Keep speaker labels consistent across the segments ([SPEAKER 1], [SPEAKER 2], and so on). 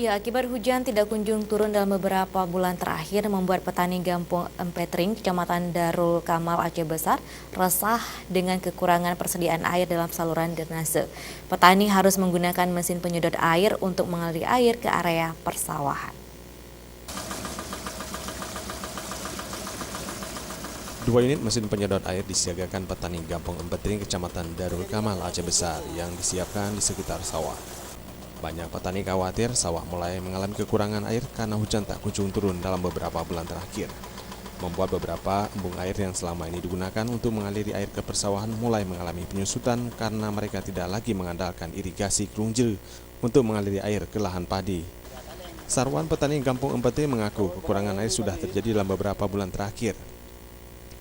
[SPEAKER 1] Ya, akibat hujan tidak kunjung turun dalam beberapa bulan terakhir membuat petani Gampung Empetring, Kecamatan Darul Kamal, Aceh Besar, resah dengan kekurangan persediaan air dalam saluran drainase. Petani harus menggunakan mesin penyedot air untuk mengaliri air ke area persawahan.
[SPEAKER 2] Dua unit mesin penyedot air disiagakan petani Gampung Empetring, Kecamatan Darul Kamal, Aceh Besar yang disiapkan di sekitar sawah. Banyak petani khawatir sawah mulai mengalami kekurangan air karena hujan tak kunjung turun dalam beberapa bulan terakhir. Membuat beberapa embung air yang selama ini digunakan untuk mengaliri air ke persawahan mulai mengalami penyusutan karena mereka tidak lagi mengandalkan irigasi Krungje untuk mengaliri air ke lahan padi. Sarwan petani Gampung Empetring mengaku kekurangan air sudah terjadi dalam beberapa bulan terakhir.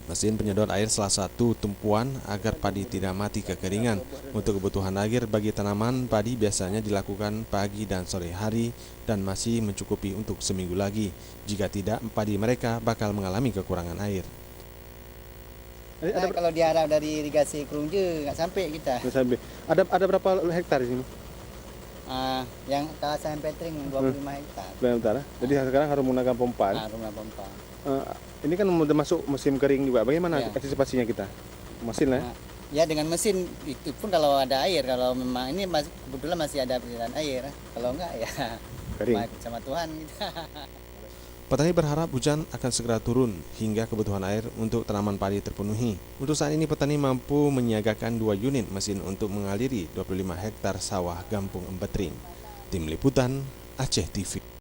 [SPEAKER 2] Mesin penyedot air salah satu tumpuan agar padi tidak mati kekeringan. Untuk kebutuhan air bagi tanaman padi biasanya dilakukan pagi dan sore hari dan masih mencukupi untuk seminggu lagi. Jika tidak, padi mereka bakal mengalami kekurangan air.
[SPEAKER 3] Nah, kalau diharap dari irigasi Krungje nggak sampai kita.
[SPEAKER 4] Nggak sampai. Ada berapa hektar di sini?
[SPEAKER 3] Yang kawasan Petring 25 hektar.
[SPEAKER 4] Bentar. Jadi sekarang harus menggunakan pompa.
[SPEAKER 3] Rumah pompa.
[SPEAKER 4] Ini kan udah masuk musim kering juga. Bagaimana
[SPEAKER 3] Ya.
[SPEAKER 4] antisipasinya kita? Mesin lah.
[SPEAKER 3] Ya dengan mesin itu pun kalau ada air, kalau memang ini kebetulan masih ada aliran air. Kalau enggak ya
[SPEAKER 4] Kering.
[SPEAKER 3] sama Tuhan gitu.
[SPEAKER 2] Petani berharap hujan akan segera turun hingga kebutuhan air untuk tanaman padi terpenuhi. Untuk saat ini petani mampu menyiagakan 2 unit mesin untuk mengaliri 25 hektar sawah Gampung Empetring. Tim Liputan, Aceh TV.